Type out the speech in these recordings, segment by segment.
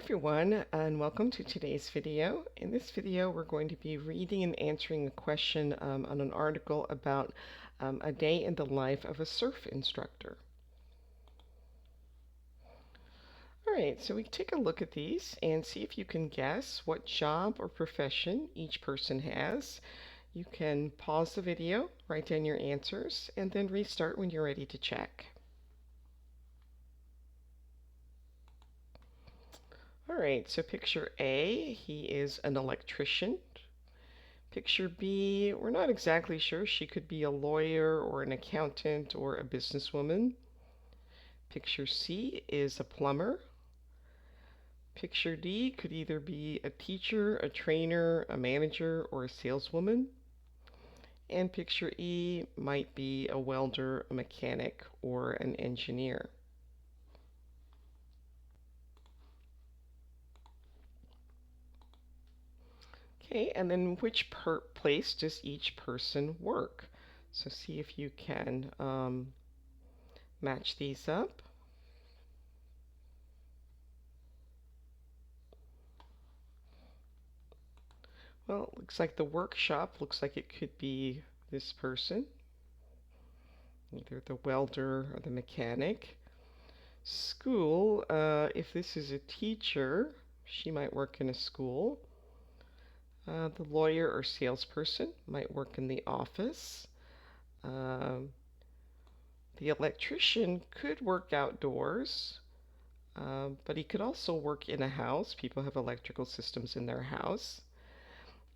everyone, and welcome to today's video. In this video, we're going to be reading and answering a question on an article about a day in the life of a surf instructor. All right, so we take a look at these and see if you can guess what job or profession each person has. You can pause the video, write down your answers, and then restart when you're ready to check. All right, so picture A, he is an electrician. Picture B, we're not exactly sure. She could be a lawyer or an accountant or a businesswoman. Picture C is a plumber. Picture D could either be a teacher, a trainer, a manager, or a saleswoman. And picture E might be a welder, a mechanic, or an engineer. Okay, and then which place does each person work? So see if you can match these up. Well, it looks like the workshop looks like it could be this person, either the welder or the mechanic. School, if this is a teacher, she might work in a school. The lawyer or salesperson might work in the office. The electrician could work outdoors, but he could also work in a house. People have electrical systems in their house.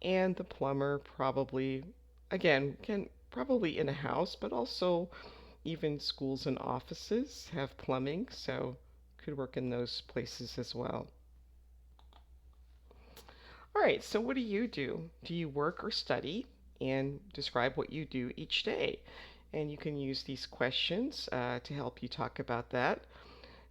And the plumber probably, again, probably in a house, but also even schools and offices have plumbing, so could work in those places as well. All right, so what do you do? Do you work or study? And describe what you do each day. And you can use these questions to help you talk about that.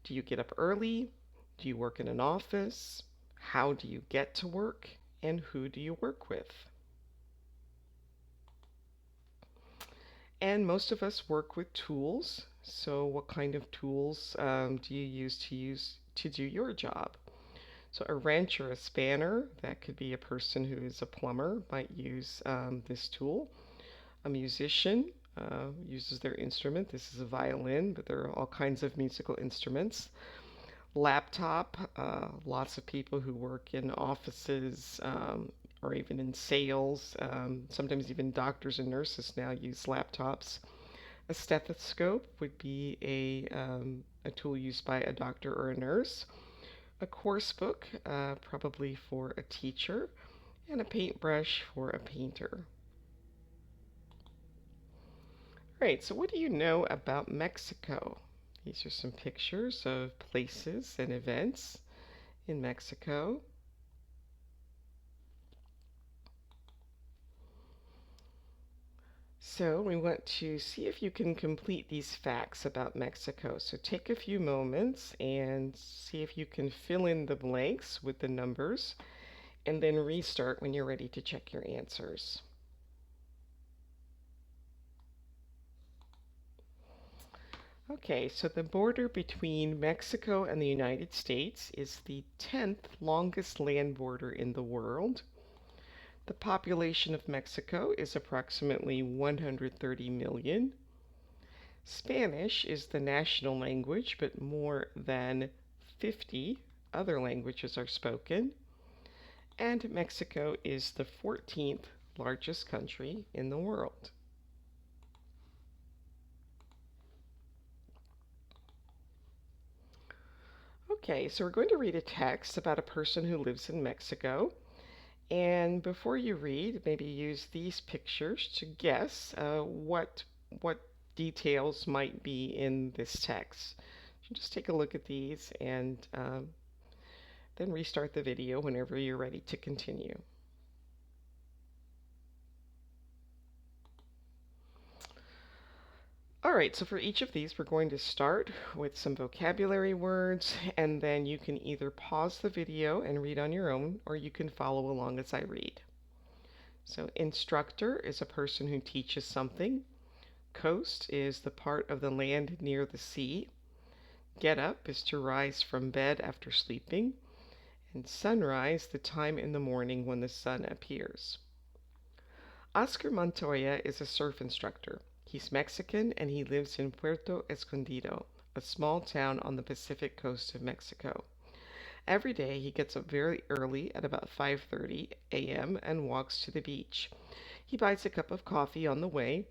Do you get up early? Do you work in an office? How do you get to work? And who do you work with? And most of us work with tools. So what kind of tools do you use to do your job? So a wrench or a spanner, that could be a person who is a plumber, might use this tool. A musician uses their instrument. This is a violin, but there are all kinds of musical instruments. Laptop, lots of people who work in offices or even in sales, sometimes even doctors and nurses now use laptops. A stethoscope would be a tool used by a doctor or a nurse. A course book, probably for a teacher, and a paintbrush for a painter. All right, so what do you know about Mexico? These are some pictures of places and events in Mexico. So we want to see if you can complete these facts about Mexico. So take a few moments and see if you can fill in the blanks with the numbers, and then restart when you're ready to check your answers. Okay, so the border between Mexico and the United States is the 10th longest land border in the world. The population of Mexico is approximately 130 million. Spanish is the national language, but more than 50 other languages are spoken. And Mexico is the 14th largest country in the world. Okay, so we're going to read a text about a person who lives in Mexico. And before you read, maybe use these pictures to guess what details might be in this text. So just take a look at these and then restart the video whenever you're ready to continue. All right, so for each of these, we're going to start with some vocabulary words, and then you can either pause the video and read on your own, or you can follow along as I read. So instructor is a person who teaches something. Coast is the part of the land near the sea. Get up is to rise from bed after sleeping. and sunrise, the time in the morning when the sun appears. Oscar Montoya is a surf instructor. He's Mexican and he lives in Puerto Escondido, a small town on the Pacific coast of Mexico. Every day he gets up very early at about 5:30 a.m. and walks to the beach. He buys a cup of coffee on the way.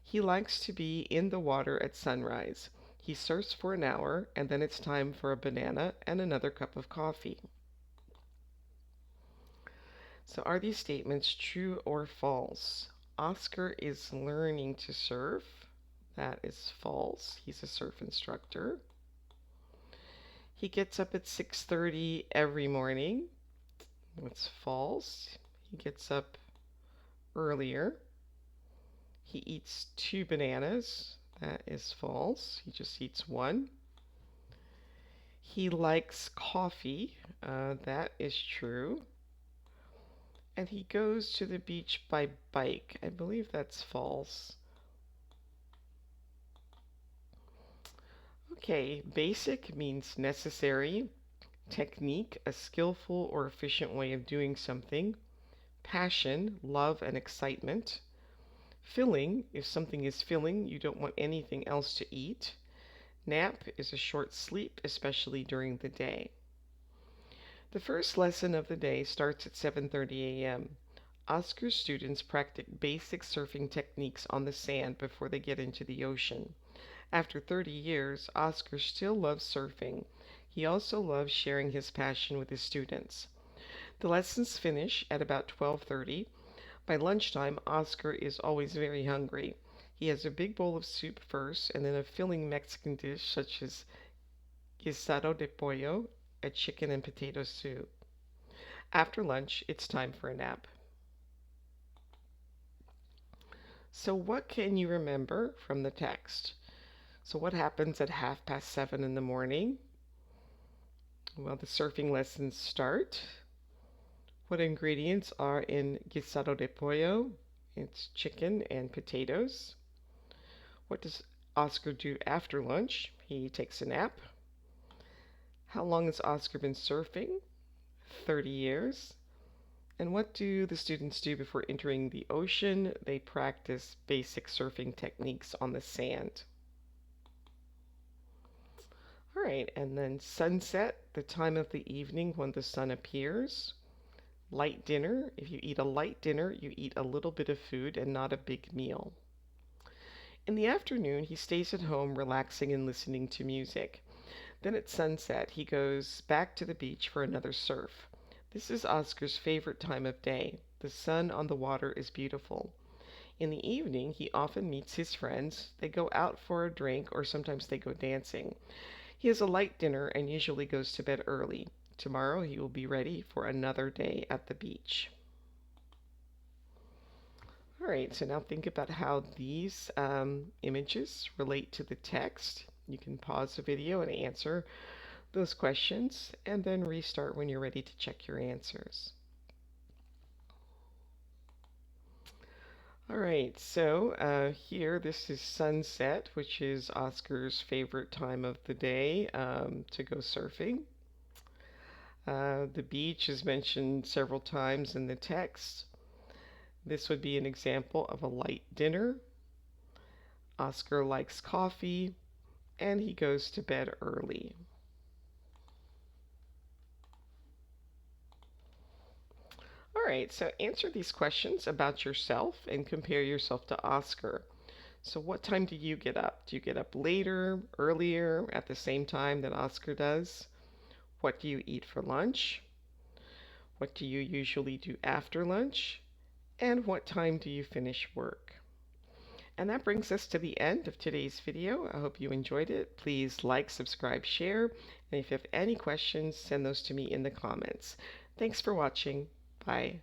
He likes to be in the water at sunrise. He surfs for an hour and then it's time for a banana and another cup of coffee. So are these statements true or false? Oscar is learning to surf. That is false. He's a surf instructor. He gets up at 6:30 every morning. That's false. He gets up earlier. He eats 2 bananas. That is false. He just eats one. He likes coffee. That is true. And he goes to the beach by bike. I believe that's false. Okay, basic means necessary. Technique, a skillful or efficient way of doing something. Passion, love and excitement. Filling, if something is filling, you don't want anything else to eat. Nap is a short sleep, especially during the day. The first lesson of the day starts at 7:30 a.m. Oscar's students practice basic surfing techniques on the sand before they get into the ocean. After 30 years, Oscar still loves surfing. He also loves sharing his passion with his students. The lessons finish at about 12:30. By lunchtime, Oscar is always very hungry. He has a big bowl of soup first and then a filling Mexican dish such as guisado de pollo, a chicken and potato soup. After lunch, it's time for a nap. So what can you remember from the text? So what happens at 7:30 in the morning? Well, the surfing lessons start. What ingredients are in guisado de pollo? It's chicken and potatoes. What does Oscar do after lunch? He takes a nap. How long has Oscar been surfing? 30 years. And what do the students do before entering the ocean? They practice basic surfing techniques on the sand. All right, and then sunset, the time of the evening when the sun appears. Light dinner, if you eat a light dinner, you eat a little bit of food and not a big meal. In the afternoon, he stays at home relaxing and listening to music. Then at sunset, he goes back to the beach for another surf. This is Oscar's favorite time of day. The sun on the water is beautiful. In the evening, he often meets his friends. They go out for a drink or sometimes they go dancing. He has a light dinner and usually goes to bed early. Tomorrow he will be ready for another day at the beach. All right, so now think about how these images relate to the text. You can pause the video and answer those questions and then restart when you're ready to check your answers. All right, so here this is sunset, which is Oscar's favorite time of the day to go surfing. The beach is mentioned several times in the text. This would be an example of a light dinner. Oscar likes coffee, and he goes to bed early. All right, so answer these questions about yourself and compare yourself to Oscar. So what time do you get up? Do you get up later, earlier, at the same time that Oscar does? What do you eat for lunch? What do you usually do after lunch? And what time do you finish work? And that brings us to the end of today's video. I hope you enjoyed it. Please like, subscribe, share, and if you have any questions, send those to me in the comments. Thanks for watching. Bye.